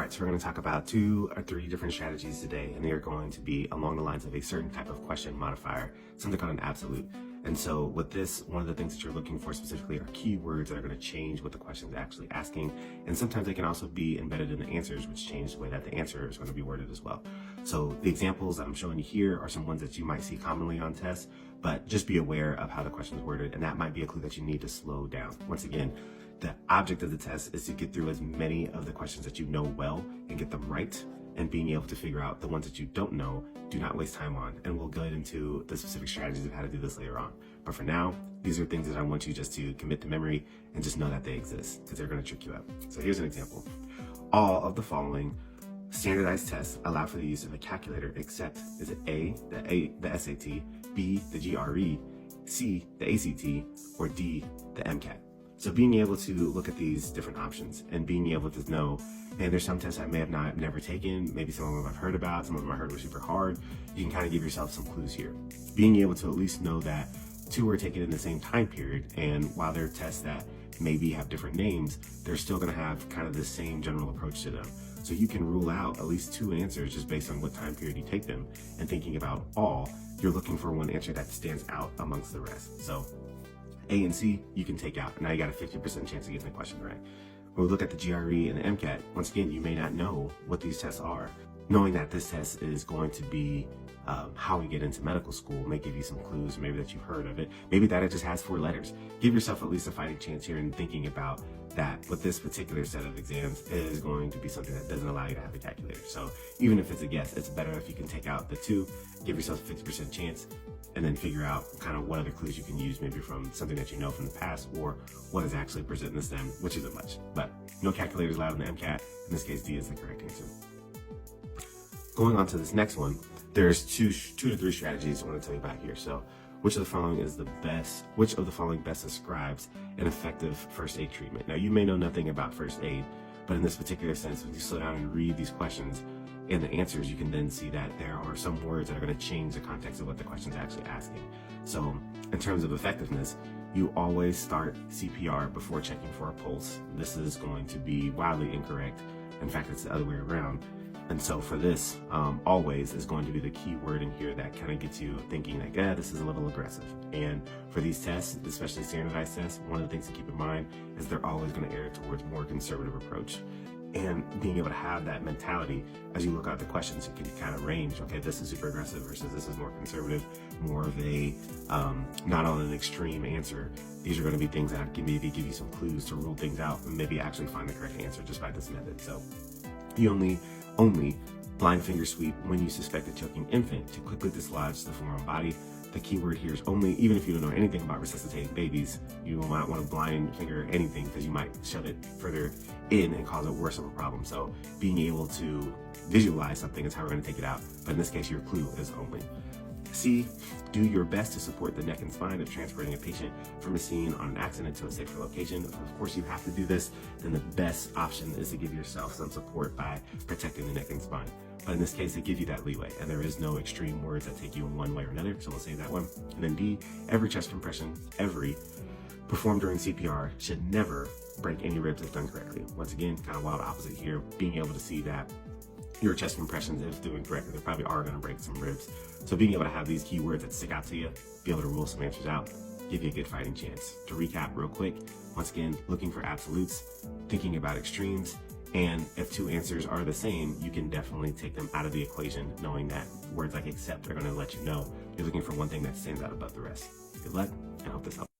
right, so we're going to talk about 2 or 3 different strategies today, and they are going to be along the lines of a certain type of question modifier, something called an absolute. And so with this, one of the things that you're looking for specifically are keywords that are going to change what the question is actually asking. And sometimes they can also be embedded in the answers, which change the way that the answer is going to be worded as well. So the examples that I'm showing you here are some ones that you might see commonly on tests, but just be aware of how the question is worded, and that might be a clue that you need to slow down. Once again, the object of the test is to get through as many of the questions that you know well and get them right, and being able to figure out the ones that you don't know, do not waste time on. And we'll get into the specific strategies of how to do this later on. But for now, these are things that I want you just to commit to memory and just know that they exist, because they're going to trick you up. So here's an example. All of the following standardized tests allow for the use of a calculator except is it A, the SAT, B, the GRE, C, the ACT, or D, the MCAT. So being able to look at these different options and being able to know, man, there's some tests I may have never taken, maybe some of them I've heard about, some of them I heard were super hard. You can kind of give yourself some clues here. Being able to at least know that 2 were taken in the same time period, and while they're tests that maybe have different names, they're still going to have kind of the same general approach to them. So you can rule out at least 2 answers just based on what time period you take them. And thinking about all, you're looking for one answer that stands out amongst the rest. So A and C, you can take out. Now you got a 50% chance of getting the question right. When we look at the GRE and the MCAT, once again, you may not know what these tests are. Knowing that this test is going to be how we get into medical school may give you some clues, maybe that you've heard of it, maybe that it just has 4 letters. Give yourself at least a fighting chance here in thinking about that with this particular set of exams is going to be something that doesn't allow you to have a calculator. So even if it's a guess, it's better if you can take out the 2, give yourself a 50% chance, and then figure out kind of what other clues you can use, maybe from something that you know from the past or what is actually presented in the STEM, which isn't much. But no calculators allowed in the MCAT. In this case, D is the correct answer. Going on to this next one, there's two to three strategies I want to tell you about here. So which of the following best describes an effective first aid treatment? Now you may know nothing about first aid, but in this particular sense, when you slow down and read these questions and the answers, you can then see that there are some words that are going to change the context of what the question is actually asking. So in terms of effectiveness, you always start CPR before checking for a pulse. This is going to be wildly incorrect. In fact, it's the other way around. And so for this, always is going to be the key word in here that kind of gets you thinking like, this is a little aggressive. And for these tests, especially standardized tests, one of the things to keep in mind is they're always going to err towards more conservative approach. And being able to have that mentality as you look at the questions, you can kind of range, okay, this is super aggressive versus this is more conservative, more of a, not on an extreme answer. These are going to be things that can maybe give you some clues to rule things out and maybe actually find the correct answer just by this method. So you only blind finger sweep when you suspect a choking infant to quickly dislodge the forearm body. The key word here is only, even if you don't know anything about resuscitating babies, you might want to blind finger anything because you might shove it further in and cause it worse of a problem. So being able to visualize something is how we're going to take it out. But in this case, your clue is only. C, do your best to support the neck and spine of transporting a patient from a scene on an accident to a safer location. If of course you have to do this, then the best option is to give yourself some support by protecting the neck and spine. But in this case, it gives you that leeway, and there is no extreme words that take you in one way or another, so we'll say that one. And then D, every chest compression, performed during CPR should never break any ribs if done correctly. Once again, kind of wild opposite here, being able to see that your chest compressions, if doing correctly, they probably are going to break some ribs. So being able to have these keywords that stick out to you, be able to rule some answers out, give you a good fighting chance. To recap real quick, once again, looking for absolutes, thinking about extremes, and if 2 answers are the same, you can definitely take them out of the equation, knowing that words like except are going to let you know you're looking for one thing that stands out above the rest. Good luck, and I hope this helps.